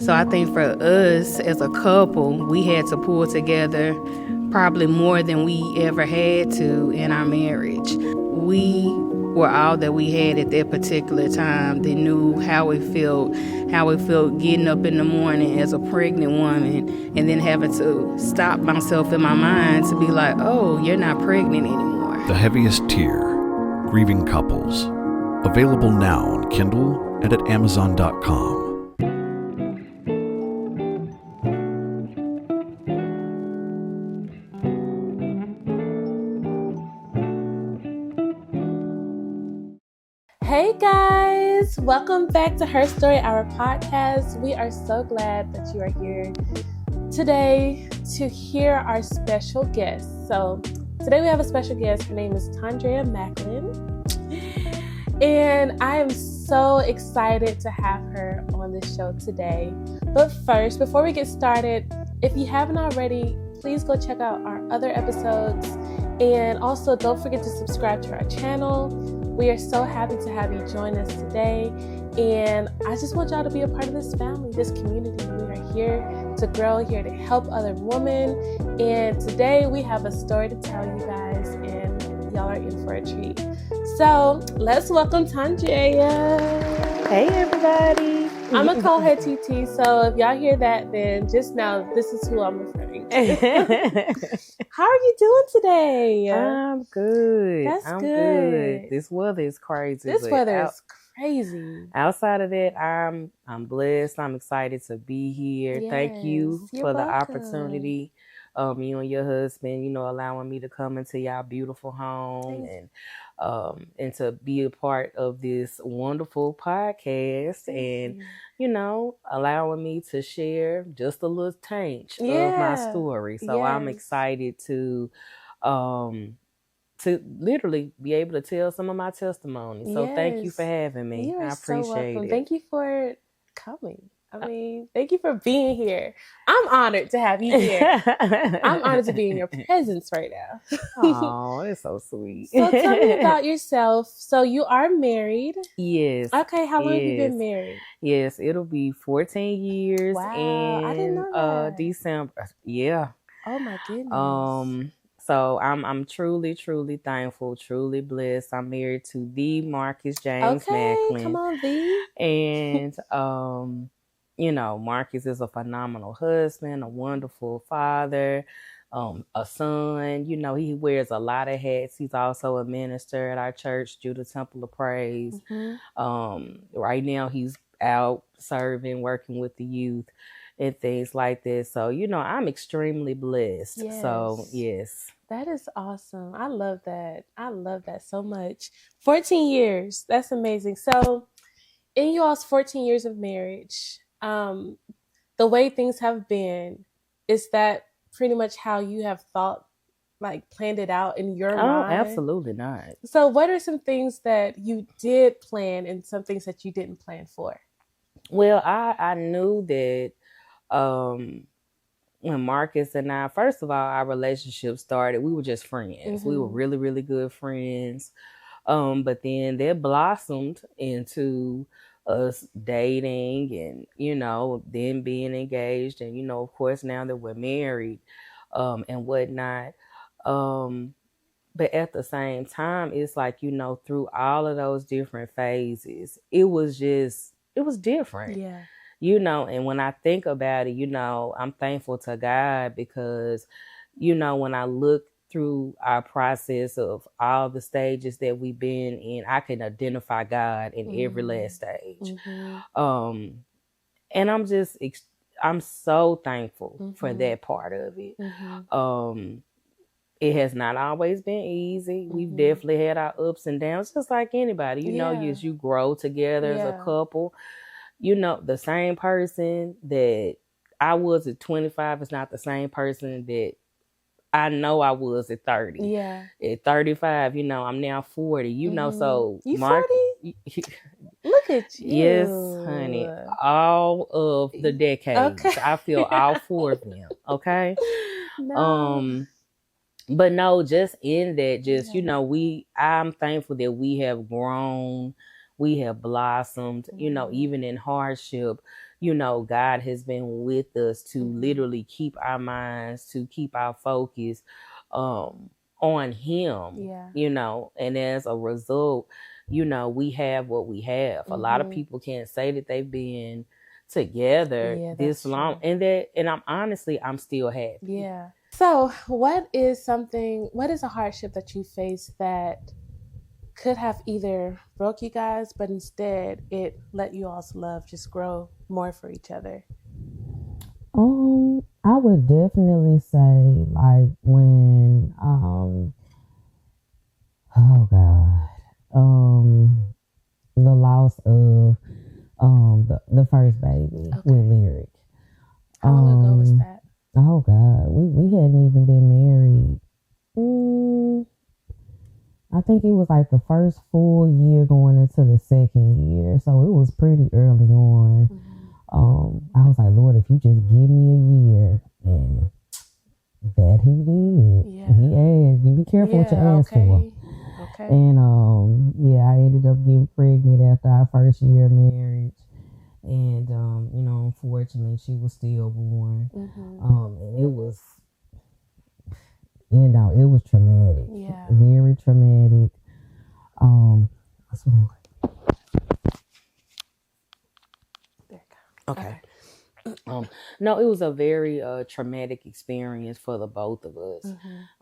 So I think for us as a couple, we had to pull together probably more than we ever had to in our marriage. We were all that we had at that particular time. They knew how it felt getting up in the morning as a pregnant woman and then having to stop myself in my mind to be like, oh, you're not pregnant anymore. The Heaviest Tear, Grieving Couples. Available now on Kindle and at Amazon.com. Hey guys, welcome back to Her Story, our podcast. We are so glad that you are here today to hear our special guest. So today we have a special guest. Her name is Tondrea Maclin. And I am so excited to have her on the show today. But first, before we get started, if you haven't already, please go check out our other episodes. And also don't forget to subscribe to our channel. We are so happy to have you join us today. And I just want y'all to be a part of this family, this community. We are here to grow, here to help other women. And today we have a story to tell you guys, and y'all are in for a treat. So let's welcome Tondrea. Hey, everybody. I'm going to call her TT. So if y'all hear that, then just know this is who I'm referring to. How are you doing today? I'm good. That's good. This weather is crazy. This weather is crazy. Outside of that, I'm blessed. I'm excited to be here. Yes, Thank you you're for the welcome. opportunity. You and your husband, allowing me to come into y'all beautiful home and to be a part of this wonderful podcast and allowing me to share just a little taint of my story. So I'm excited to literally be able to tell some of my testimony. So thank you for having me. I appreciate it. Thank you for coming. Thank you for being here. I'm honored to have you here. I'm honored to be in your presence right now. Oh, that's so sweet. So tell me about yourself. So you are married? Yes. Okay, how long have you been married? Yes, it'll be 14 years in I didn't know that. December. Yeah. Oh my goodness. So I'm truly, truly thankful, truly blessed. I'm married to the Marquisse Maclin. Come on, V. And Marquisse is a phenomenal husband, a wonderful father, a son. He wears a lot of hats. He's also a minister at our church, Judah Temple of Praise. Mm-hmm. Right now he's out serving, working with the youth and things like this. So, I'm extremely blessed. Yes. So, yes. That is awesome. I love that. I love that so much. 14 years. That's amazing. So, in you all's 14 years of marriage, the way things have been, is that pretty much how you have planned it out in your mind? Oh, absolutely not. So what are some things that you did plan and some things that you didn't plan for? Well, I knew that when Marquisse and I, first of all, our relationship started, we were just friends. Mm-hmm. We were really, really good friends. But then that blossomed into us dating and, then being engaged and, of course, now that we're married and whatnot. But at the same time, it's like, through all of those different phases, it was different. Yeah. And when I think about it, I'm thankful to God because, when I look through our process of all the stages that we've been in, I can identify God in every last stage. Mm-hmm. And I'm so thankful for that part of it. Mm-hmm. It has not always been easy. Mm-hmm. We've definitely had our ups and downs, just like anybody. As you grow together as a couple, the same person that I was at 25 is not the same person that I know I was at 30. Yeah. At 35, I'm now 40, so. You 40? Look at you. Yes, honey. All of the decades. Okay. I feel all four of them. Okay. No. But no, just in that, I'm thankful that we have grown, we have blossomed, even in hardship, God has been with us to literally keep our minds, to keep our focus on Him, and as a result, we have what we have. A lot of people can't say that they've been together this long, and I'm still happy. Yeah. So what is a hardship that you faced that could have either broke you guys, but instead it let you all's love just grow more for each other? I would definitely say like when oh God, the loss of the first baby with Lyric. How long ago was that? Oh God, we hadn't even been married. I think it was like the first full year going into the second year, so it was pretty early on. I was like, Lord, if you just give me a year, and that He did. He asked, you be careful what you ask for. Okay. And I ended up getting pregnant after our first year of marriage. And unfortunately she was stillborn. And it was traumatic. Very traumatic. What's wrong? There you go. Okay. No, it was a very traumatic experience for the both of us.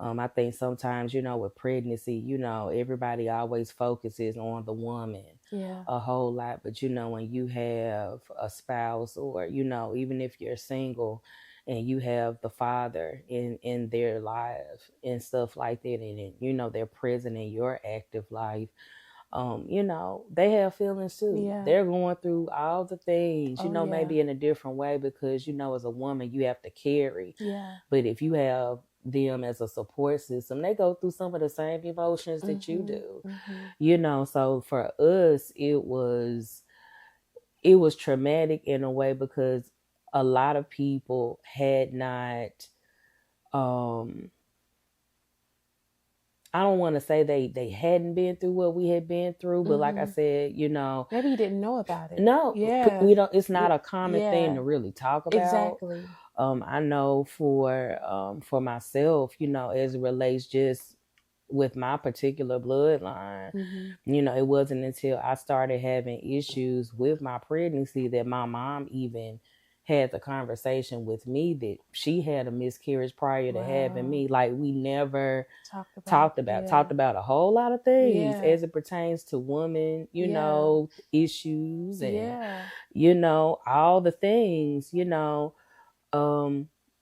I think sometimes, with pregnancy, everybody always focuses on the woman a whole lot. But, when you have a spouse or, even if you're single and you have the father in their life and stuff like that, and, they're present in your active life, they have feelings too. They're going through all the things, maybe in a different way because, as a woman, you have to carry. But if you have them as a support system, they go through some of the same emotions that you do. So for us, it was traumatic in a way because a lot of people had not, I don't want to say they hadn't been through what we had been through, but like I said, maybe you didn't know about it. No, we don't. It's not a common thing to really talk about. Exactly. I know for myself, as it relates just with my particular bloodline, it wasn't until I started having issues with my pregnancy that my mom even had the conversation with me that she had a miscarriage prior to having me. Like we never talked about a whole lot of things as it pertains to women, issues and all the things,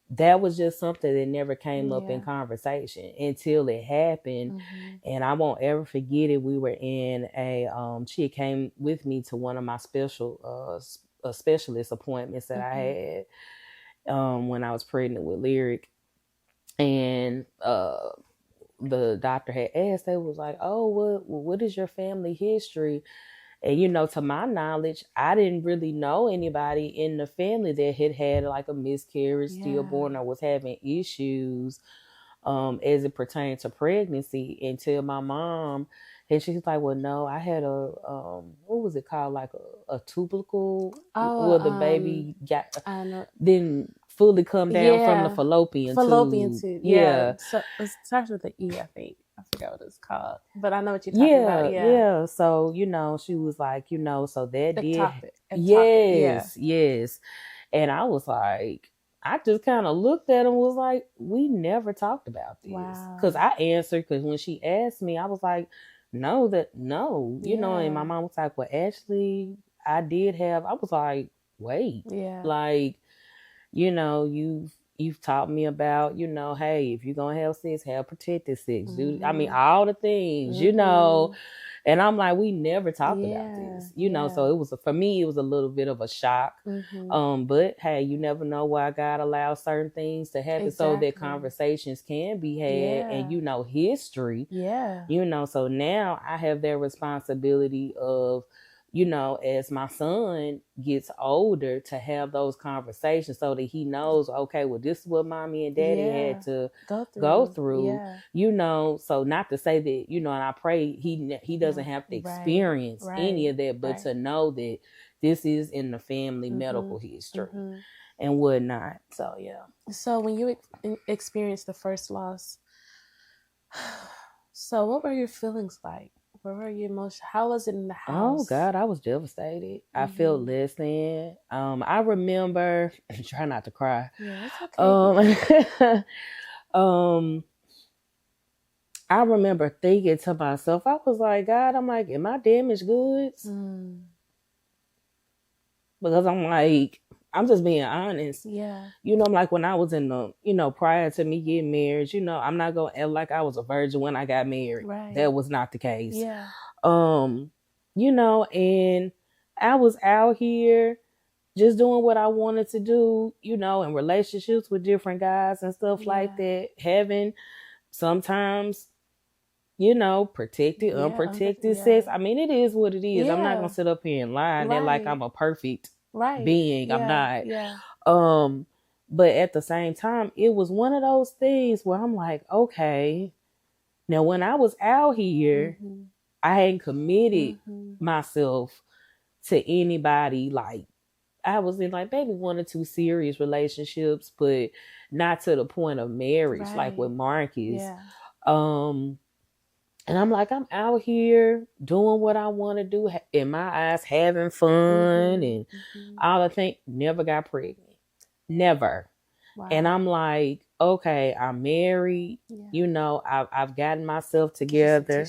that was just something that never came up in conversation until it happened. And I won't ever forget it. We were in she came with me to one of my specialist appointments that I had when I was pregnant with Lyric. And the doctor had asked, they was like, oh, what is your family history? And, to my knowledge, I didn't really know anybody in the family that had like a miscarriage, stillborn, or was having issues as it pertained to pregnancy until my mom. And she's like, well, no, I had what was it called? Like a tubercle, where the baby didn't fully come down from the fallopian tube. Yeah. So it starts with an E, I think. I forgot what it's called, but I know what you're talking about. Yeah. So, she was like, so that the topic. Yes. And I was like, I just kind of looked at him and was like, we never talked about this. Because I answered, because when she asked me, I was like, no, and my mom was like, well, actually, I did have, I was like, wait, like, you've taught me about, hey, if you're going to have sex, have protected sex. I mean, all the things, and I'm like, we never talked about this, so it was, for me, it was a little bit of a shock. But hey, you never know why God allows certain things to happen so that conversations can be had and, history, so now I have that responsibility of, as my son gets older, to have those conversations so that he knows, okay, well, this is what mommy and daddy had to go through, so not to say that, and I pray he doesn't have to experience any of that, but to know that, this is in the family medical history and whatnot. So yeah. So when you experienced the first loss, so what were your feelings like? What were your emotions? How was it in the house? Oh God, I was devastated. I felt less than. I remember. Try not to cry. Yeah, it's okay. I remember thinking to myself, I was like, God, I'm like, am I damaged goods? Because I'm like, I'm just being honest. Yeah. You know, like when I was in the, you know, prior to me getting married, you know, I'm not going to act like I was a virgin when I got married. Right. That was not the case. Yeah. You know, and I was out here just doing what I wanted to do, you know, in relationships with different guys and stuff like that. Having sometimes, you know, protected, unprotected sex. I mean, it is what it is. I'm not going to sit up here and lie and act like I'm a perfect being. I'm not. Yeah. But at the same time, it was one of those things where I'm like, okay, now when I was out here, I hadn't committed myself to anybody. Like I was in like maybe 1 or 2 serious relationships, but not to the point of marriage, like with Marcus. And I'm like, I'm out here doing what I want to do, in my eyes, having fun and all the things. Never got pregnant. Never. Wow. And I'm like, okay, I'm married. Yeah. You know, I've gotten myself together.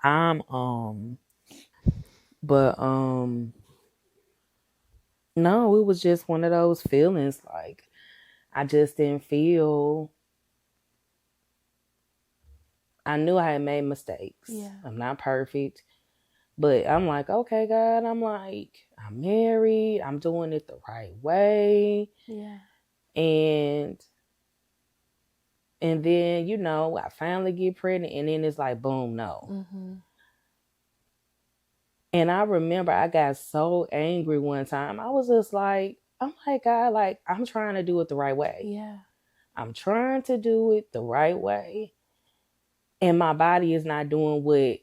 No, it was just one of those feelings. Like, I just didn't feel. I knew I had made mistakes. Yeah. I'm not perfect. But I'm like, okay, God, I'm like, I'm married. I'm doing it the right way. Yeah. And then, you know, I finally get pregnant and then it's like, boom, no. And I remember I got so angry one time. I was just like, I'm like, God, like, I'm trying to do it the right way. Yeah. I'm trying to do it the right way. And my body is not doing what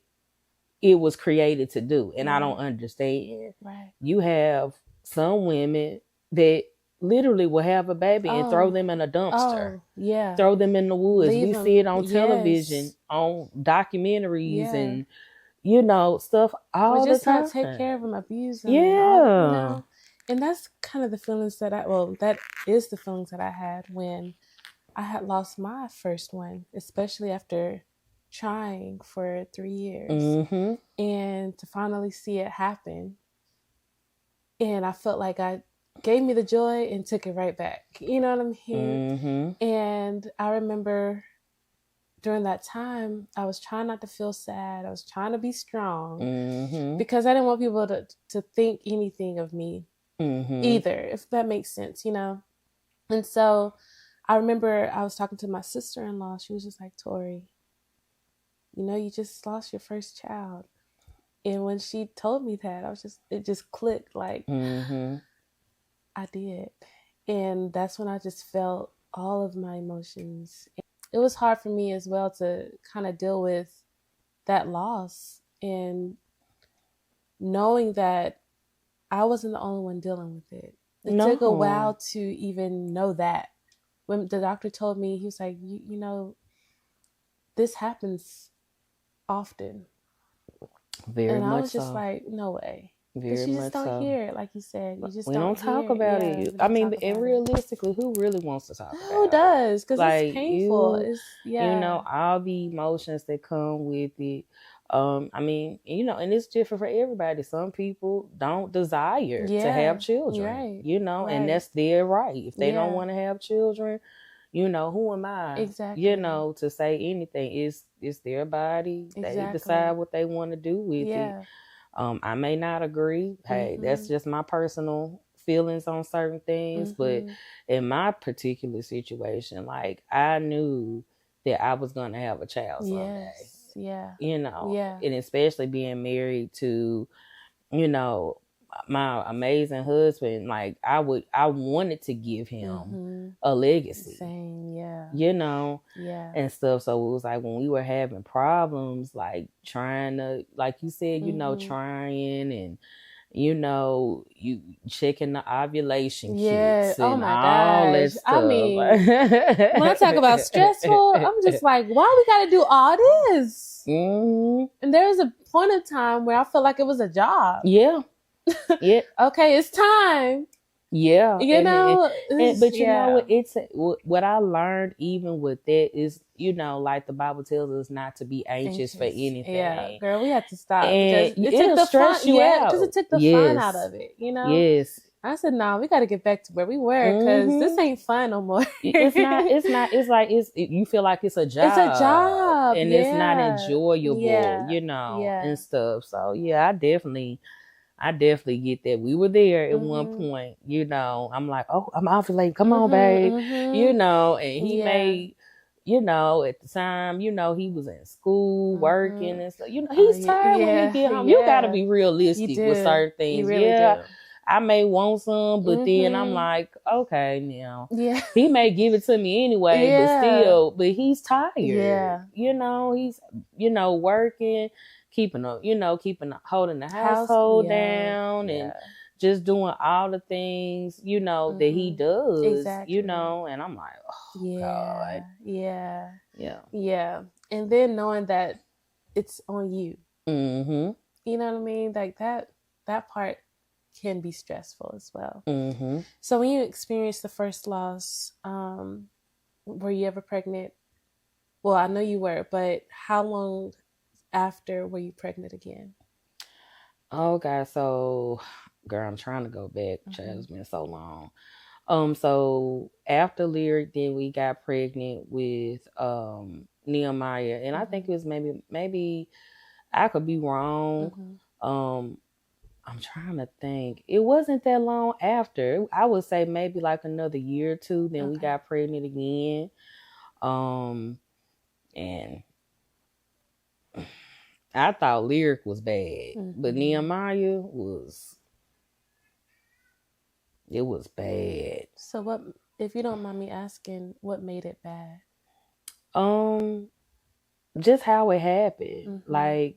it was created to do. And I don't understand. Right. You have some women that literally will have a baby and throw them in a dumpster. Yeah. Throw them in the woods. We see it on television, on documentaries and, you know, stuff all the time. Just not take care of them, abuse them. Yeah. And all, you know? And that's kind of the feelings that that is the feelings that I had when I had lost my first one, especially after trying for 3 years and to finally see it happen. And I felt like I gave me the joy and took it right back. You know what I mean? And I remember during that time, I was trying not to feel sad. I was trying to be strong because I didn't want people to think anything of me either, if that makes sense, you know? And so I remember I was talking to my sister-in-law. She was just like, Tori, you know, you just lost your first child. And when she told me that, it just clicked, like, I did. And that's when I just felt all of my emotions. It was hard for me as well to kind of deal with that loss and knowing that I wasn't the only one dealing with it. It took a while to even know that. When the doctor told me, he was like, you know, this happens often. And I was just like, no way. Because you just don't hear it, like you said. You just don't talk about it. I mean, and realistically, who really wants to talk about it? Who does? Because it's painful. You know, all the emotions that come with it. I mean, you know, and it's different for everybody. Some people don't desire to have children, you know, and that's their right. If they don't want to have children, you know, who am I, you know, to say anything? It's their body. They decide what they want to do with it. I may not agree. Hey, that's just my personal feelings on certain things. But in my particular situation, like, I knew that I was going to have a child someday. Yeah. You know, and especially being married to, you know, my amazing husband, like, I wanted to give him a legacy. Same, yeah. You know, and stuff. So it was like when we were having problems, like trying to, like you said, you know, trying and you checking the ovulation Yeah. kits Oh and my all that gosh. I stuff. mean, when I talk about stressful, I'm just like, why we got to do all this? Mm, And there was a point of time where I felt like it was a job. yeah. Yeah. Okay, it's time. Yeah. You know, But you know what? What I learned even with that is, like the Bible tells us not to be anxious for anything. Yeah, girl, we had to stop And because it took the stress fun. you Yeah, out. because it took the fun out of it. Yes. I said, no, we got to get back to where we were because this ain't fun no more. It's not. It's like you feel like it's a job. It's a job, and it's not enjoyable. And stuff. So yeah, I definitely get that. We were there at one point. I'm like, oh, I'm ovulating. Come on, babe. And he made. At the time, he was in school working and stuff. He's tired when he get home. You got to be realistic with certain things. You really do. I may want some, but then I'm like, okay, now. Yeah. He may give it to me anyway, but he's tired. Yeah. He's, working, holding the household down and just doing all the things, that he does. Exactly. And I'm like, oh, God. Yeah. Yeah. Yeah. And then knowing that it's on you. Mm-hmm. You know what I mean? Like that part can be stressful as well. Mm-hmm. So when you experienced the first loss, were you ever pregnant? Well, I know you were, but how long after were you pregnant again? Oh God, so girl, I'm trying to go back. It's been so long. So after Lyric, then we got pregnant with Nehemiah, and I think it was maybe I could be wrong. I'm trying to think. It wasn't that long after. I would say maybe like another year or two. Then we got pregnant again. And I thought Lyric was bad, but Nehemiah it was bad. So what, if you don't mind me asking, what made it bad? Just how it happened. Like,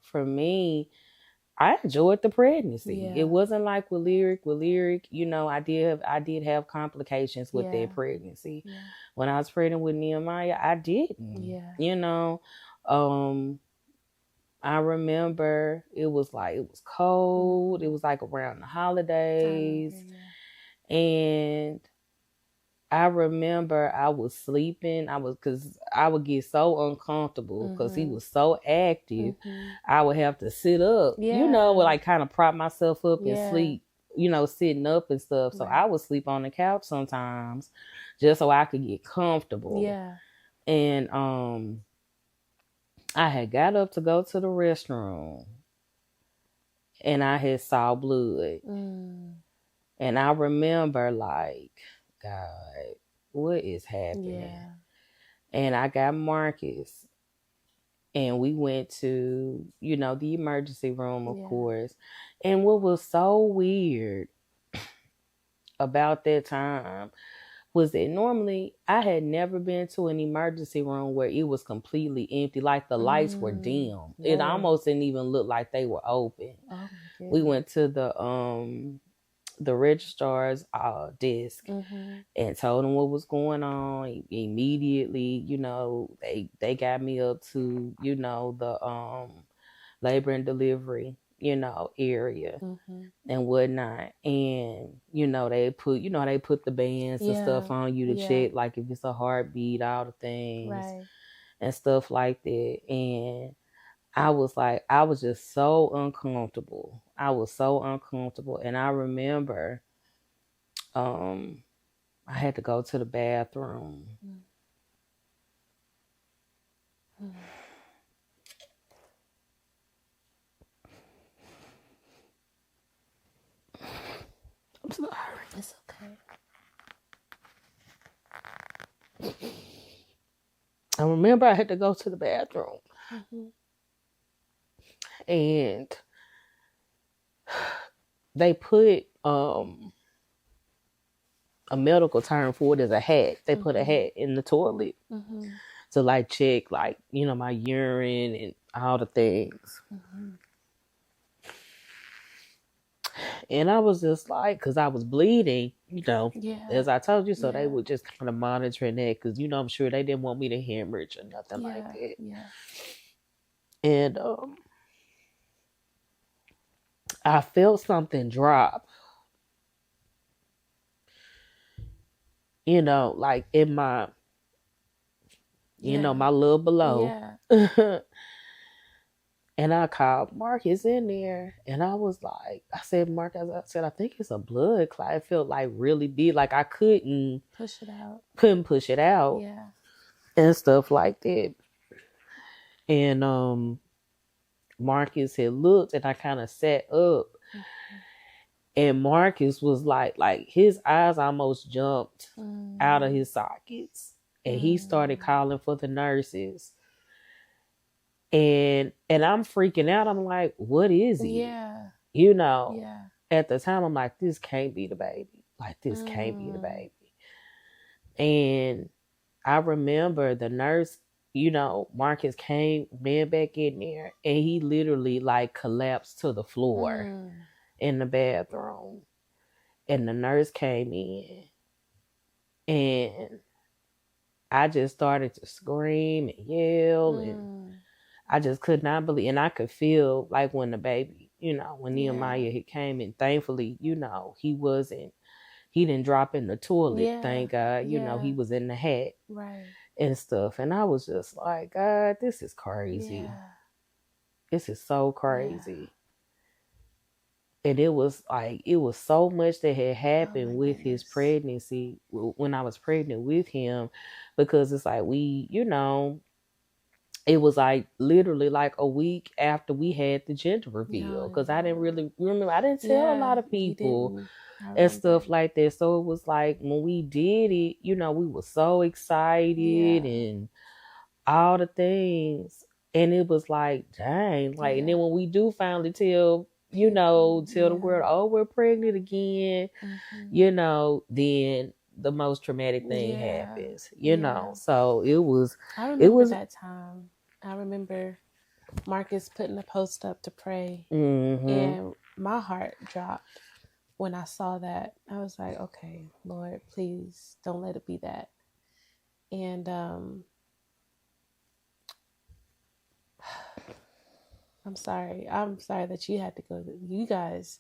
for me, I enjoyed the pregnancy. Yeah. It wasn't like with Lyric. I did have complications with that pregnancy. Yeah. When I was pregnant with Nehemiah, I didn't. Yeah. I remember it was cold. It was like around the holidays. And I remember I was sleeping. Because I would get so uncomfortable because he was so active. I would have to sit up, like kind of prop myself up and sleep, sitting up and stuff. So I would sleep on the couch sometimes just so I could get comfortable. Yeah. And I had got up to go to the restroom and I had saw blood. And I remember like, God, what is happening? Yeah. And I got Marcus and we went to, the emergency room, of course. And what was so weird about that time was that normally I had never been to an emergency room where it was completely empty, like the lights were dim. Yeah. It almost didn't even look like they were open. Oh, we went to the registrar's desk and told them what was going on. Immediately, they got me up to, the labor and delivery, area and whatnot. And, they put the bands and stuff on you to check, like if it's a heartbeat, all the things and stuff like that. And I was just so uncomfortable. I was so uncomfortable. And I remember I had to go to the bathroom. I'm sorry. It's okay. I remember I had to go to the bathroom. And they put a medical term for it as a hat. They put a hat in the toilet to like check like, my urine and all the things. And I was just like, because I was bleeding, Yeah. as I told you, so they Yeah. were just kind of monitoring that because, I'm sure they didn't want me to hemorrhage or nothing Yeah. like that. Yeah. And I felt something drop, like in my, Yeah. my little below. Yeah. And I called Marcus in there, and I was like, I said, Marcus, I said, I think it's a blood clot. It felt like really big, like I couldn't Push it out. push it out, Yeah. and stuff like that. And Marcus had looked, and I kind of sat up, and Marcus was like his eyes almost jumped out of his sockets, and he started calling for the nurses. And I'm freaking out. I'm like, what is it? Yeah. Yeah. At the time, I'm like, this can't be the baby. Like, this can't be the baby. And I remember the nurse, Marcus ran back in there, and he literally like collapsed to the floor in the bathroom. And the nurse came in, and I just started to scream and yell, and I just could not believe. And I could feel like when the baby, when Nehemiah had came in, thankfully, he didn't drop in the toilet. Thank God, he was in the hat. Right. And stuff. And I was just like, God, this is crazy. Yeah. This is so crazy. And it was so much that had happened with his pregnancy when I was pregnant with him, because it's like it was like literally like a week after we had the gender reveal, because I didn't really remember. I didn't tell a lot of people and stuff like that. So it was like when we did it, we were so excited and all the things. And it was like, dang, like, and then when we do finally tell the world, oh, we're pregnant again, then the most traumatic thing happens, So it was. I remember that time. I remember Marcus putting a post up to pray, and my heart dropped when I saw that. I was like, okay, Lord, please don't let it be that. And I'm sorry that you had to go. You guys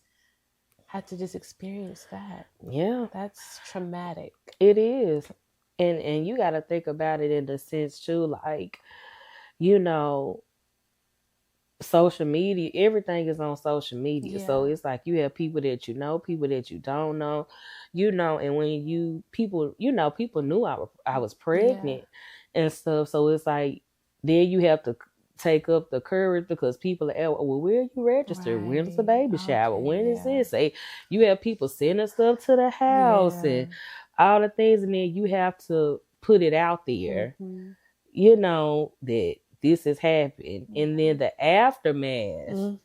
had to just experience that. Yeah, that's traumatic. It is. And you got to think about it in the sense too, like, social media, everything is on social media. So it's like you have people that people that you don't know, and when people knew I was pregnant and stuff. So it's like, then you have to take up the courage, because people are, well, where are you registered? Right. When's the baby shower? When is this? Say, you have people sending stuff to the house and all the things, and then you have to put it out there, that this has happened. And then the aftermath,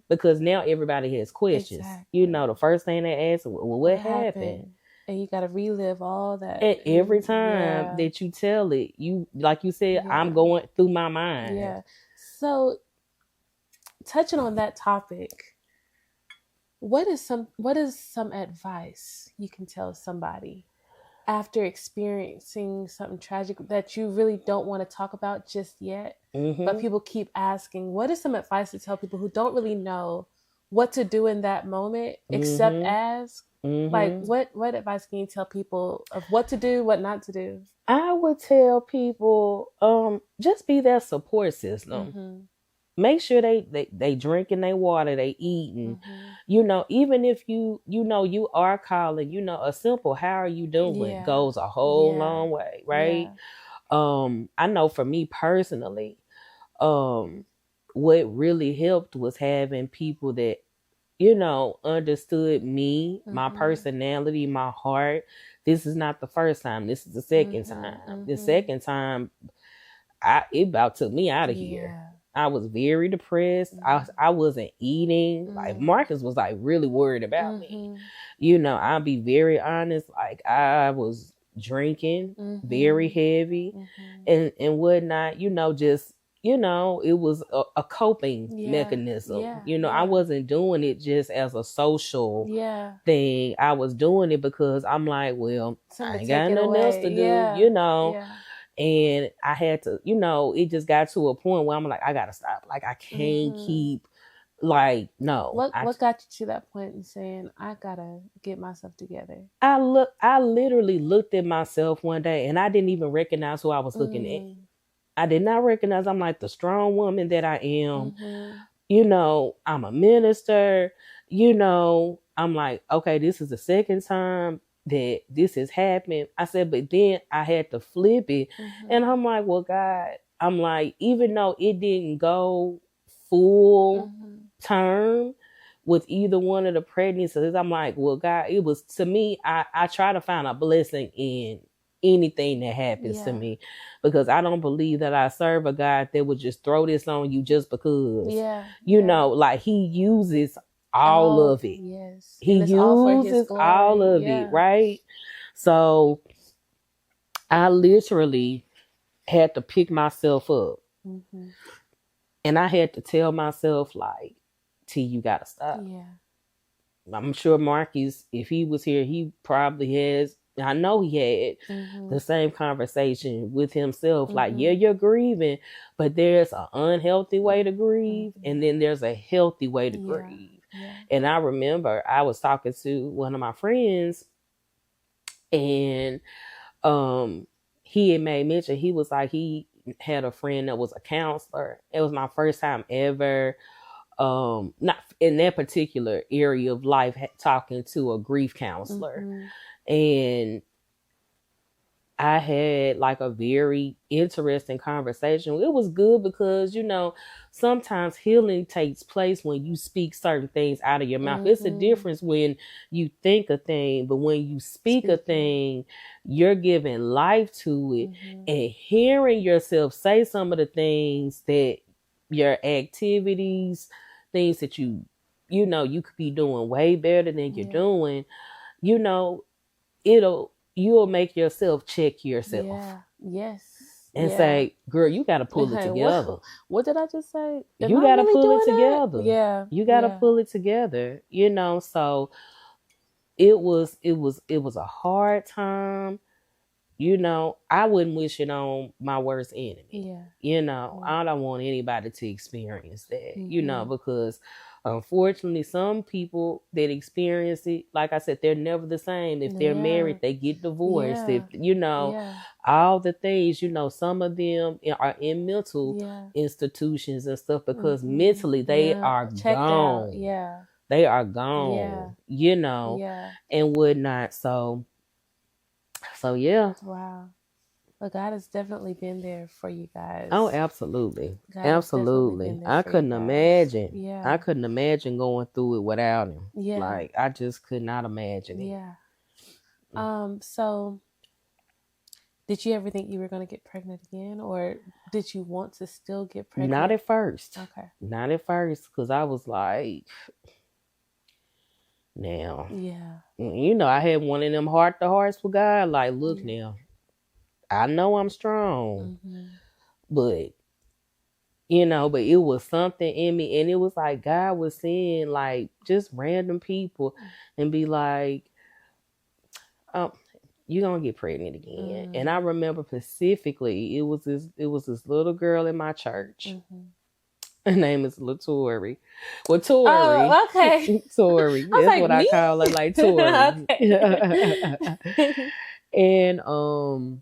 because now everybody has questions. Exactly. The first thing they ask, well, what happened? And you got to relive all that. And every time that you tell it, you, like you said, I'm going through my mind. Yeah. So, touching on that topic, what is some advice you can tell somebody after experiencing something tragic that you really don't want to talk about just yet, but people keep asking? What is some advice to tell people who don't really know what to do in that moment, except ask? Like, what advice can you tell people of what to do, what not to do? I would tell people, just be their support system. Make sure they drinking their water, they eating. Even if you are calling, a simple "how are you doing" goes a whole long way, right? I know for me personally, what really helped was having people that understood me, my personality, my heart. This is not the first time. This is the second time. The second time, it about took me out of here. I was very depressed. I wasn't eating. Like, Marcus was like really worried about me. I'll be very honest. Like, I was drinking very heavy and whatnot. Just it was a coping mechanism. I wasn't doing it just as a social thing. I was doing it because I'm like, well, I ain't got nothing else to do, and I had to, it just got to a point where I'm like, I gotta stop. Like, I can't keep, like, no. What got you to that point in saying, I gotta get myself together? I literally looked at myself one day and I didn't even recognize who I was looking at. I did not recognize I'm like the strong woman that I am. I'm a minister. I'm like, okay, this is the second time that this has happened. I said, but then I had to flip it. And I'm like, well, God, I'm like, even though it didn't go full term with either one of the pregnancies, I'm like, well, God, it was, to me, I try to find a blessing in anything that happens to me, because I don't believe that I serve a God that would just throw this on you just because. Like, he uses all of it. He uses all of it, right? So I literally had to pick myself up. And I had to tell myself, like, T, you gotta stop. I'm sure Marcus, if he was here, he probably has, I know he had the same conversation with himself. Like, yeah, you're grieving, but there's an unhealthy way to grieve, and then there's a healthy way to grieve. And I remember I was talking to one of my friends, and he had made mention, he was like, he had a friend that was a counselor. It was my first time ever, not in that particular area of life, talking to a grief counselor. And I had like a very interesting conversation. It was good because, sometimes healing takes place when you speak certain things out of your mouth. It's a difference when you think a thing, but when you speak a thing, you're giving life to it. And hearing yourself say some of the things that your activities, things that you could be doing way better than you're doing, you'll make yourself check yourself. And say, girl, you got to pull it together. What did I just say? You got to pull it together. You got to pull it together, so it was a hard time. I wouldn't wish it on my worst enemy. I don't want anybody to experience that, because unfortunately, some people that experience it, like I said, they're never the same. If they're married, they get divorced. If, all the things, some of them are in mental institutions and stuff, because mentally they are gone. They are gone, and whatnot. So yeah. Wow. But God has definitely been there for you guys. Oh, absolutely. Absolutely. I couldn't imagine. I couldn't imagine going through it without him. Like, I just could not imagine it. So did you ever think you were going to get pregnant again, or did you want to still get pregnant? Not at first. Okay. Not at first, because I was like, now. I had one of them heart-to-hearts with God. Like, look now. I know I'm strong, but it was something in me, and it was like God was seeing like just random people and be like, you're gonna get pregnant again. And I remember specifically, it was this little girl in my church. Her name is Tori. Well, Tori. Oh, okay. Tori. That's like, what me? I call her, like Tori. And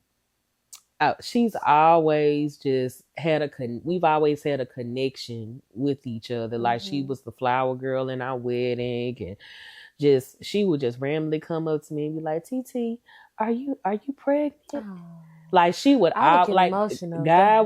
she's always just had we've always had a connection with each other. Like, she was the flower girl in our wedding, and she would just randomly come up to me and be like, TT, are you pregnant? Oh. Like, she would, God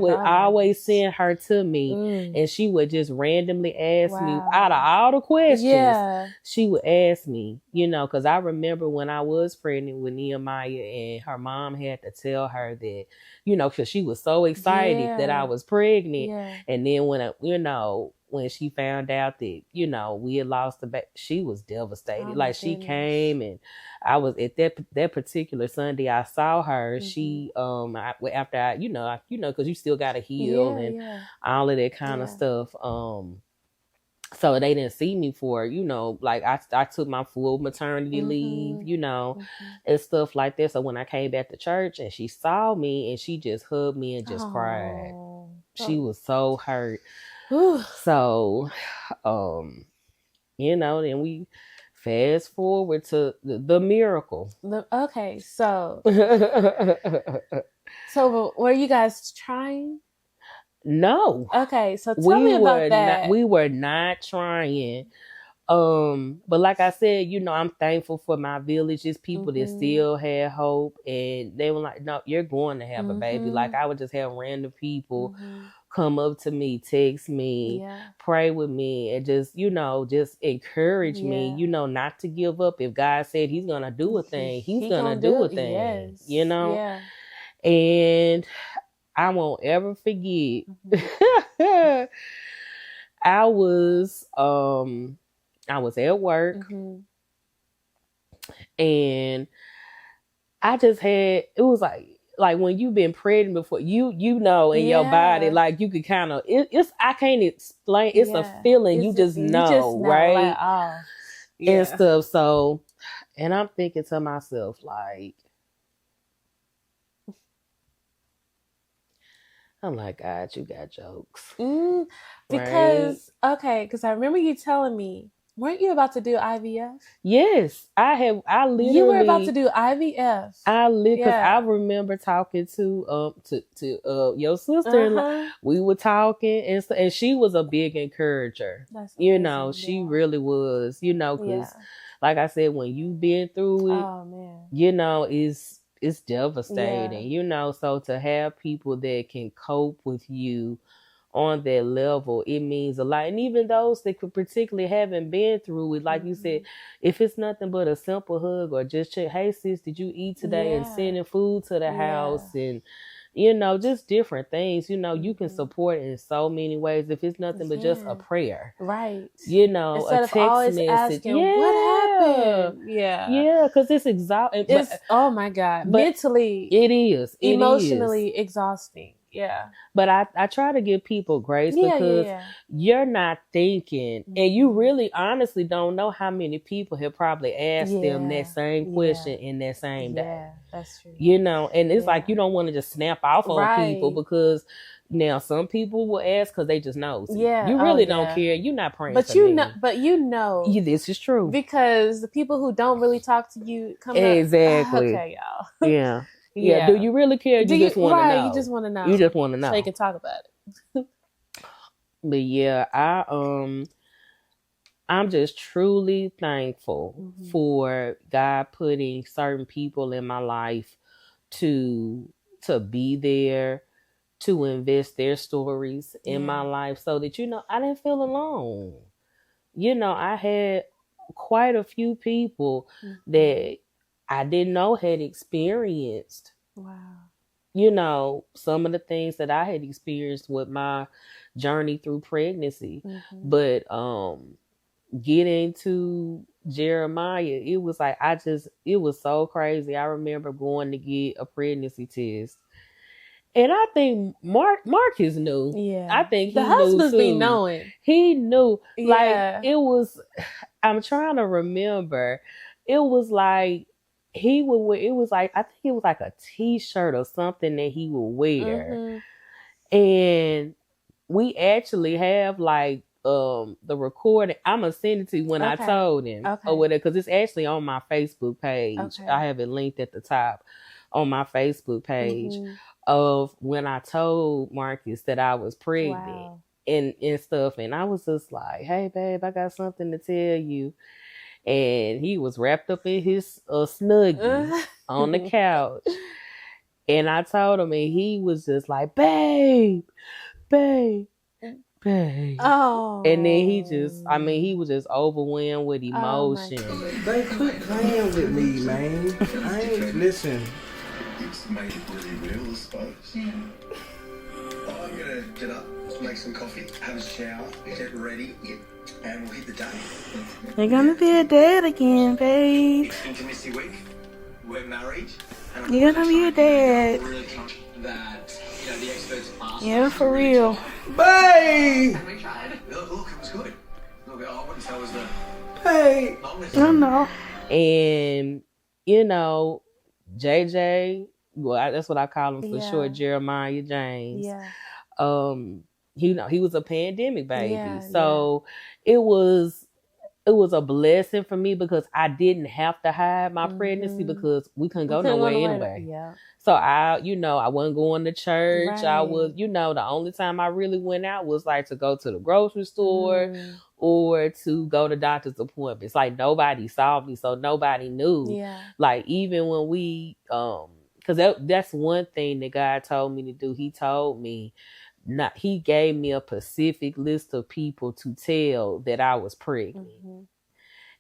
would always send her to me, and she would just randomly ask me, out of all the questions, she would ask me, because I remember when I was pregnant with Nehemiah, and her mom had to tell her that, because she was so excited that I was pregnant. And then when she found out that, we had lost the baby, she was devastated. She came, and I was at that particular Sunday. I saw her. She after I because you still gotta heal and all of that kind of stuff. So they didn't see me for, like I took my full maternity leave, and stuff like that. So when I came back to church and she saw me and she just hugged me and just cried. She was so hurt. So, then we fast forward to the miracle. Okay, so were you guys trying? No. Okay, so tell me about that. We were not trying. But like I said, I'm thankful for my villages, people that still had hope, and they were like, no, you're going to have a baby. Like I would just have random people come up to me, text me, pray with me, and just encourage me, not to give up. If God said he's going to do a thing, he's going to do a thing, and I won't ever forget. I was at work and I just had, it was like when you've been pregnant before, in your body, like you could kind of, it's I can't explain. It's a feeling. You just know, right? Like, and stuff. So, and I'm thinking to myself, like, I'm like, God, you got jokes. Because I remember you telling me, weren't you about to do IVF? Yes, I literally. You were about to do IVF. Because I remember talking to your sister. And we were talking, and she was a big encourager. That's amazing. She really was. Because like I said, when you've been through it, oh man, it's devastating. So to have people that can cope with you on that level, it means a lot. And even those that could particularly haven't been through it, like you said, if it's nothing but a simple hug or just check, hey sis, did you eat today? And sending food to the house and just different things, you can support in so many ways. If it's nothing but just a prayer, right? Instead of always asking, what happened? Because it's exhausting. Oh my God, mentally it is, emotionally exhausting. Yeah. But I try to give people grace because you're not thinking, and you really honestly don't know how many people have probably asked them that same question in that same day. Yeah, that's true. And it's like you don't want to just snap off on people because now some people will ask because they just know. Yeah. You really don't care. You're not praying but for you me. know, but this is true. Because the people who don't really talk to you come exactly. up. Okay, y'all. Yeah. Yeah. Do you really care? You just want to know. You just want to know. You just want to know. So you can talk about it. But yeah, I'm just truly thankful for God putting certain people in my life to be there, to invest their stories in my life so that, I didn't feel alone. I had quite a few people that I didn't know had experienced, some of the things that I had experienced with my journey through pregnancy. But getting to Jeremiah, it was like, it was so crazy. I remember going to get a pregnancy test. And I think Marcus knew. Yeah. I think he knew too. The husbands be knowing. He knew. Yeah. Like, it was, I'm trying to remember. It was like, he would wear, it was like, I think it was like a t-shirt or something that he would wear. And we actually have like the recording. I'm going to send it to you when I told him. Or whatever, because it's actually on my Facebook page. I have it linked at the top on my Facebook page of when I told Marcus that I was pregnant and stuff. And I was just like, hey, babe, I got something to tell you. And he was wrapped up in his Snuggie on the couch. And I told him, and he was just like, babe. Oh. And then he was just overwhelmed with emotion. They quit playing with me, man. I ain't, listen. You made it really real, I suppose. Yeah. I'm gonna get up, make some coffee, have a shower, get ready, and we'll hit the day. You're gonna be a dad again, babe. Intimacy week. We're married. And You're gonna be a dad. really conscious that, you know, the experts asked. Yeah, for real. Babe! And we tried. Look, it was good. Look, I wouldn't say it was the Babe! longest. I know. And, you know, JJ, well, that's what I call him for short, Jeremiah James. Yeah. He was a pandemic baby. Yeah, so it was a blessing for me because I didn't have to hide my pregnancy because we couldn't go nowhere anyway. Yeah. So I wasn't going to church. Right. I was, the only time I really went out was like to go to the grocery store or to go to doctor's appointments. Like nobody saw me, so nobody knew. Yeah. Like even when we, because that's one thing that God told me to do. He told me, he gave me a specific list of people to tell that I was pregnant.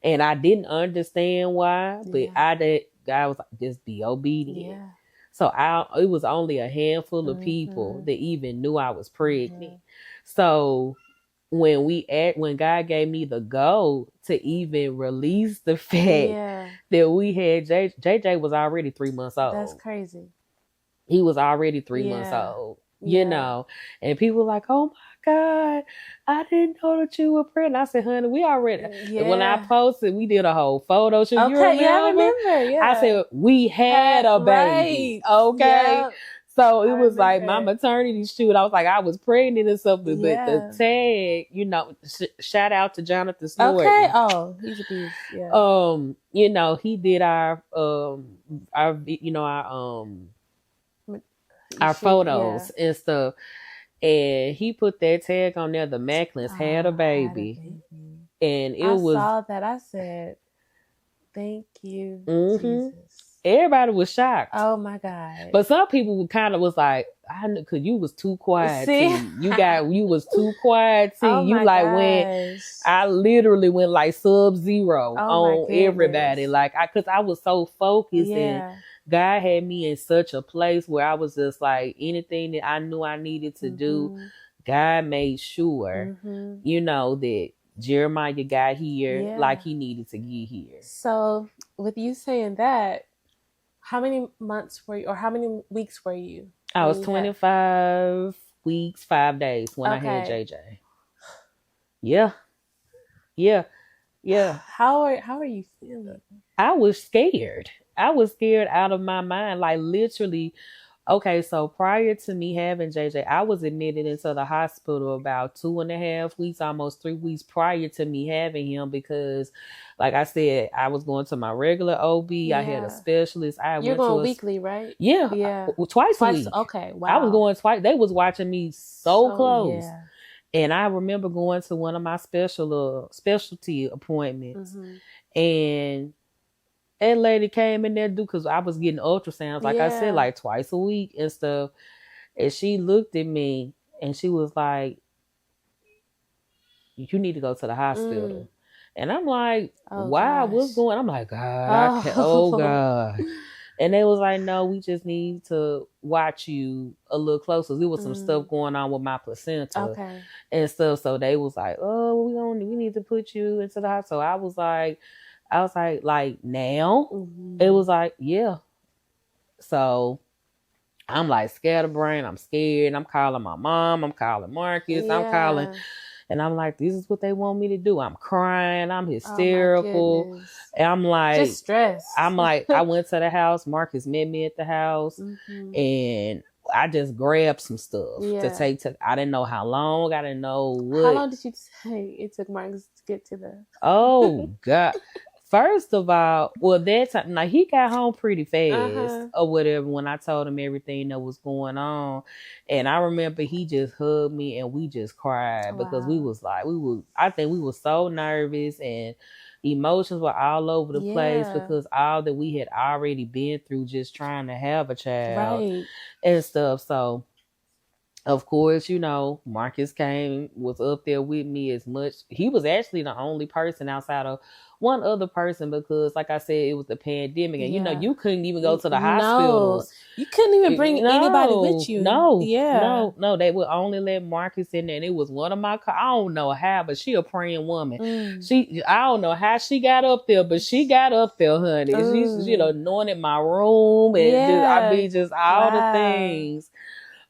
And I didn't understand why, but God was like, just be obedient. Yeah. So it was only a handful of people that even knew I was pregnant. So when God gave me the go to even release the fact that we had JJ was already 3 months old. That's crazy. He was already 3 months old. You know, and people were like, oh my God, I didn't know that you were pregnant. I said, honey, we already, when I posted, we did a whole photo shoot. Okay, you remember? yeah, I remember. Yeah. I said, we had a baby. Right. Okay. Yep. So it was like my maternity shoot. I was like, I was pregnant or something, but the tag, shout out to Jonathan Snort. Okay. Oh, he's a beast. Yeah. He did our photos and stuff, and he put that tag on there. The Maclins had a baby, and I saw that. I said, "Thank you, Jesus." Everybody was shocked. Oh my God! But some people kind of was like, "I know," because you was too quiet. You was too quiet. You like when I literally went like Sub-Zero on everybody, like because I was so focused and. God had me in such a place where I was just like anything that I knew I needed to do, God made sure, that Jeremiah got here like he needed to get here. So with you saying that, how many months were you, or how many weeks were you? I was 25 weeks, 5 days when I had JJ. Yeah. How are you feeling? I was scared. I was scared out of my mind, like literally. Okay, so prior to me having JJ, I was admitted into the hospital about 2.5 weeks, almost 3 weeks prior to me having him because, like I said, I was going to my regular OB. I had a specialist. You're going weekly, right? Yeah. Twice a week. Okay, wow. I was going twice. They was watching me so close. Yeah. And I remember going to one of my specialty appointments and that lady came in there because I was getting ultrasounds, like I said, like twice a week and stuff. And she looked at me and she was like, you need to go to the hospital. And I'm like, why? What's going on? I'm like, God, God. And they was like, no, we just need to watch you a little closer. There was some stuff going on with my placenta and stuff. So they was like, oh, we need to put you into the hospital. So I was like, now? It was like, yeah. So I'm like scatterbrained. I'm scared. I'm calling my mom. I'm calling Marcus. I'm calling. And I'm like, this is what they want me to do. I'm crying. I'm hysterical. And I'm like, just stress. I'm like, I went to the house. Marcus met me at the house. And I just grabbed some stuff to take to. I didn't know how long. I didn't know what. How long did you say it took Marcus to get to the? Oh, God. First of all, well, that time, like, he got home pretty fast or whatever when I told him everything that was going on. And I remember he just hugged me and we just cried because I think we were so nervous and emotions were all over the place because all that we had already been through just trying to have a child and stuff. So Of course, Marcus was up there with me as much. He was actually the only person outside of one other person because, like I said, it was the pandemic, and Yeah. you couldn't even go to the No, hospitals. you couldn't even bring anybody with you. No. They would only let Marcus in there, and it was one of my. I don't know how, but she a praying woman. I don't know how she got up there, but she got up there, honey. She's anointed my room, and just all the things.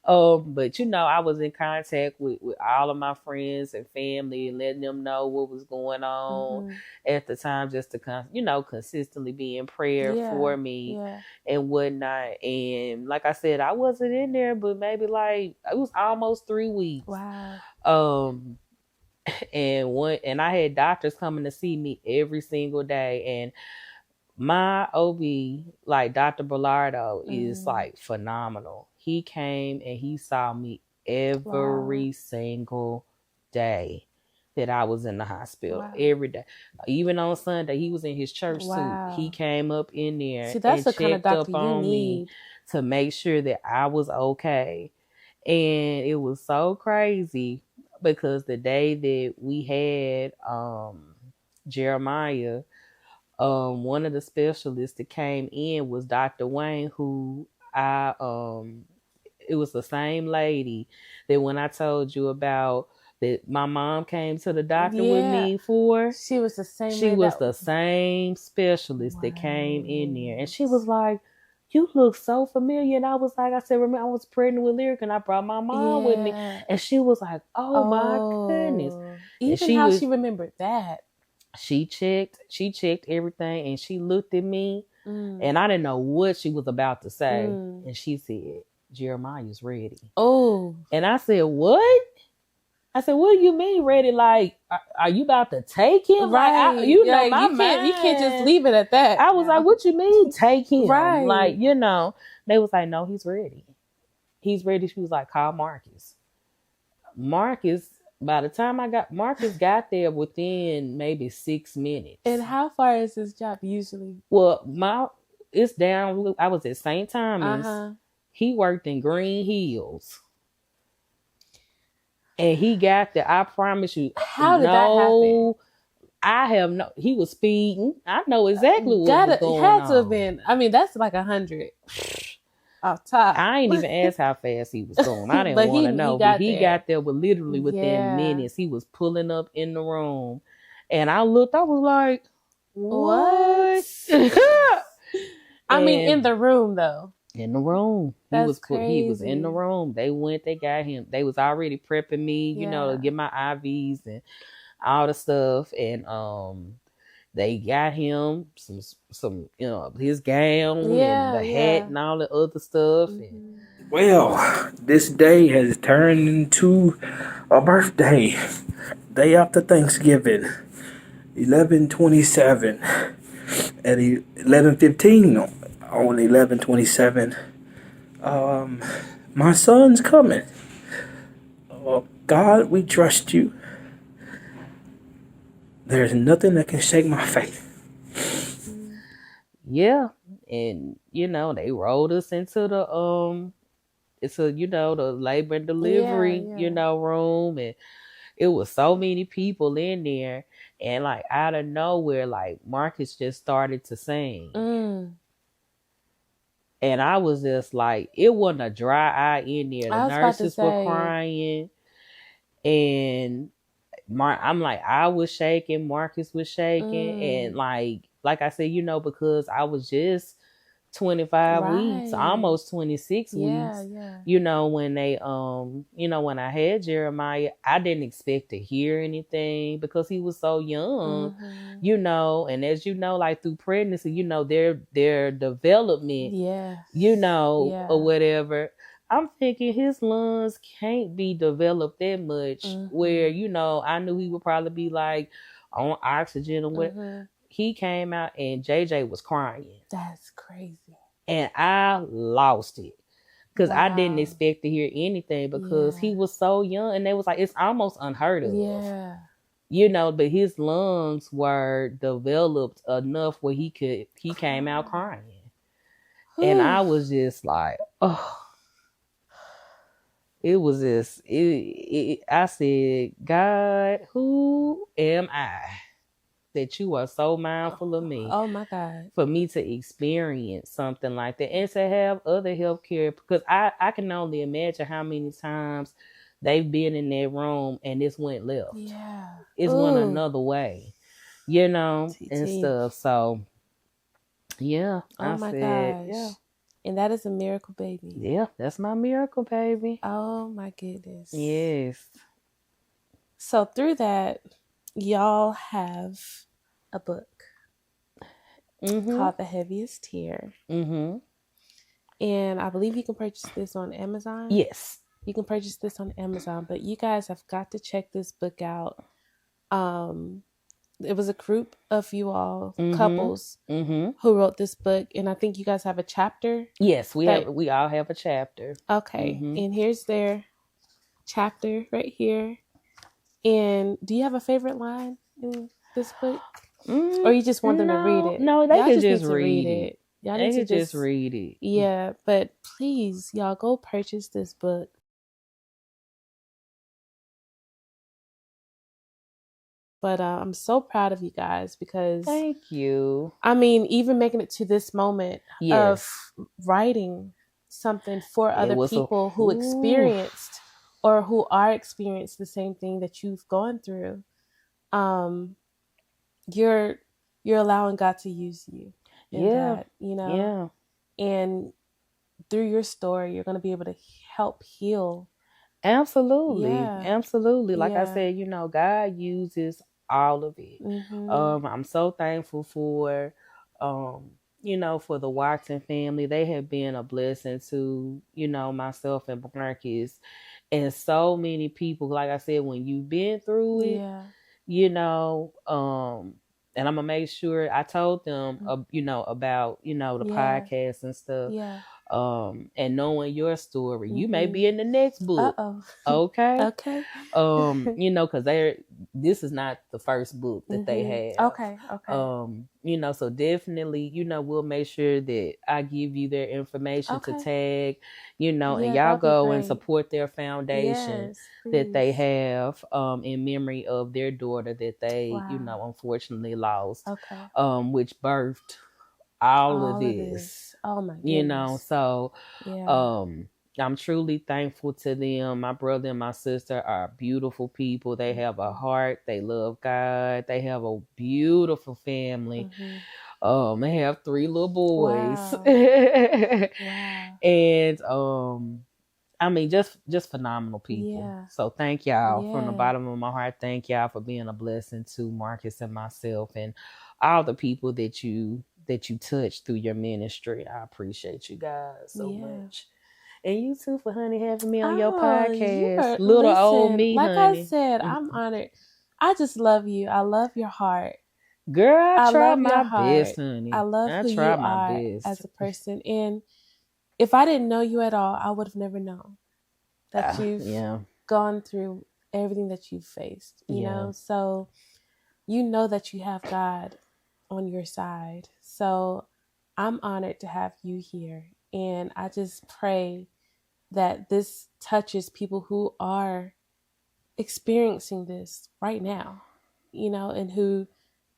But I was in contact with all of my friends and family and letting them know what was going on at the time, just to consistently be in prayer for me and whatnot. And like I said, I wasn't in there, but maybe it was almost 3 weeks. Wow. And I had doctors coming to see me every single day, and my OB, like Dr. Bellardo, is phenomenal. He came and he saw me every single day that I was in the hospital. Wow. Every day. Even on Sunday, he was in his church suit. He came up in there that's and the kind of checked doctor up on me to make sure that I was okay. And it was so crazy because the day that we had Jeremiah, one of the specialists that came in was Dr. Wayne, who it was the same lady that when I told you about that my mom came to the doctor with me for. She was the same. She was the same specialist that came in there, and she was like, "You look so familiar." And I was like, remember I was pregnant with Lyric and I brought my mom with me. And she was like, oh my goodness. Even how she remembered that. She checked everything, and she looked at me, and I didn't know what she was about to say. And she said, Jeremiah's ready. Oh. And I said, what? I said, what do you mean ready? Like, are you about to take him? Right. Like, you can't just leave it at that. I was like, what you mean take him? Right. Like, they was like, no, he's ready. He's ready. She was like, call Marcus. By the time Marcus got there within maybe 6 minutes. And how far is this job usually? Well, it's down. I was at St. Thomas. He worked in Green Hills. And he got there. I promise you. How did that happen? I have no. He was speeding. I know exactly what was going on. Had to have been. I mean, that's like 100 off top. I ain't even asked how fast he was going. I didn't want to know. But he got there literally within minutes. He was pulling up in the room, and I looked. I was like, "What?" I mean, in the room though. In the room. That's crazy. He was in the room. They got him. They was already prepping me, to get my IVs and all the stuff. And they got him some his gown and the hat and all the other stuff. And well, this day has turned into a birthday. Day after Thanksgiving. 11/27 at 11:15 on 11/27. My son's coming. God, we trust you. There's nothing that can shake my faith. Yeah, and they rolled us into the the labor and delivery room, and it was so many people in there, and like out of nowhere, like Marcus just started to sing. And I was just like, it wasn't a dry eye in there. The nurses were crying. And I'm like, I was shaking. Marcus was shaking. And like I said, because I was just 25 weeks, almost 26 weeks. When they, when I had Jeremiah, I didn't expect to hear anything because he was so young, and as like through pregnancy, their development, or whatever. I'm thinking his lungs can't be developed that much where, I knew he would probably be like on oxygen or whatever. He came out and JJ was crying. That's crazy. And I lost it because I didn't expect to hear anything because he was so young, and they was like, it's almost unheard of. Yeah. But his lungs were developed enough where he came out crying. And I was just like, oh. it was just I said, God, who am I that you are so mindful of me? Oh my God. For me to experience something like that and to have other healthcare, because I can only imagine how many times they've been in that room and this went left. Yeah. It's went another way, and TT. stuff. So yeah, Oh I my said, gosh. yeah. And that is a miracle baby. Yeah, that's my miracle, baby. Oh my goodness. Yes. So through that, y'all have a book called The Heaviest Tear. Mm-hmm. And I believe you can purchase this on Amazon. Yes. You can purchase this on Amazon, but you guys have got to check this book out. It was a group of you all, couples, who wrote this book, and I think you guys have a chapter. Yes, we all have a chapter. Okay, and here's their chapter right here. And do you have a favorite line in this book, or you just want them to read it? No, they y'all can just need to read it. Y'all They need to can just read it. Yeah, but please, y'all go purchase this book. But I'm so proud of you guys because thank you. I mean, even making it to this moment of writing something for other people who experienced or who are experiencing the same thing that you've gone through. You're allowing God to use you in that, and through your story, you're going to be able to help heal. Absolutely. Like I said, God uses all of it. I'm so thankful for, for the Watson family. They have been a blessing to, myself and Marquisse, and so many people. Like I said, when you've been through it, and I'm gonna make sure I told them, about, the podcast and stuff. And knowing your story, you may be in the next book. Okay. Because this is not the first book that they have. Okay. So definitely, we'll make sure that I give you their information to tag, and y'all go and support their foundation that they have, in memory of their daughter that they, unfortunately lost, which birthed all of this. Oh my goodness. So I'm truly thankful to them. My brother and my sister are beautiful people. They have a heart. They love God. They have a beautiful family. They have 3 little boys. Wow. And I mean, just phenomenal people. So thank y'all from the bottom of my heart. Thank y'all for being a blessing to Marquisse and myself and all the people that you touched through your ministry. I appreciate you guys so much. And you too, for having me on your podcast. Old me, like honey. I said, I'm honored. I just love you. I love your heart. Girl, I try my best, honey. I love who you are as a person. And if I didn't know you at all, I would have never known that you've gone through everything that you've faced, you know? So you know that you have God on your side. So I'm honored to have you here. And I just pray that this touches people who are experiencing this right now, and who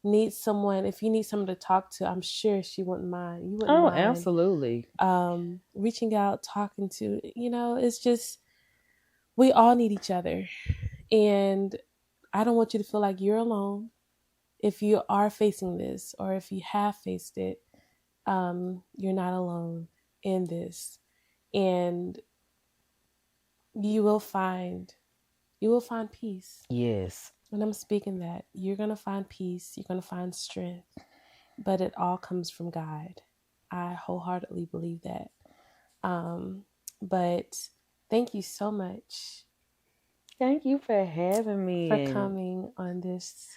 need someone. If you need someone to talk to, I'm sure she wouldn't mind. You wouldn't mind. Absolutely. Reaching out, talking to, it's just, we all need each other. And I don't want you to feel like you're alone. If you are facing this, or if you have faced it, you're not alone in this. And you will find peace. Yes. And I'm speaking that. You're going to find peace. You're going to find strength. But it all comes from God. I wholeheartedly believe that. But thank you so much. Thank you for having me. For coming on this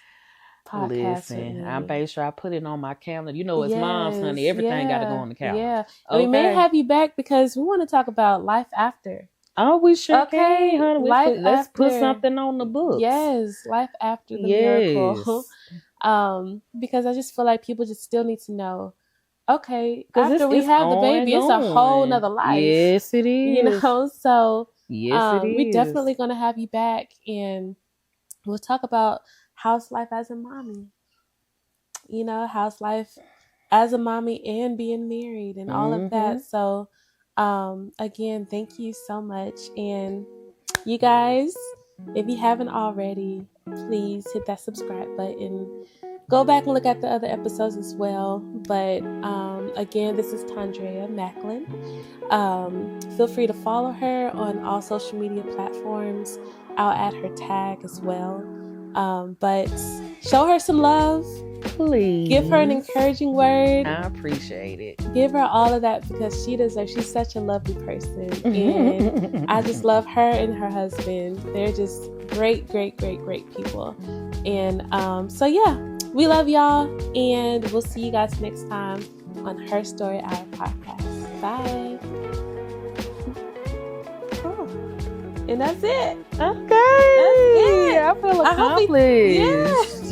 podcast. Listen, I made sure I put it on my calendar. It's Mom's, honey. Everything got to go on the calendar. Yeah. Okay. We may have you back because we want to talk about life after. Oh, we sure can, honey. Let's put something on the books. Yes, life after the miracle. Because I just feel like people just still need to know, okay, after we have the baby, it's a whole nother life. Yes, it is. So Yes, it We is. definitely gonna have you back, and we'll talk about house life as a mommy. You know, house life as a mommy and being married and all of that. So, again, thank you so much. And you guys, if you haven't already, please hit that subscribe button. Go back and look at the other episodes as well. But again, this is Tondrea Maclin. Feel free to follow her on all social media platforms. I'll add her tag as well. But show her some love. Please. Give her an encouraging word. I appreciate it. Give her all of that because she deserves. She's such a lovely person, and I just love her and her husband. They're just great people. And so yeah, we love y'all, and we'll see you guys next time on Her Story Our Podcast. Bye. And that's it. Okay. That's it. I feel accomplished. Yes.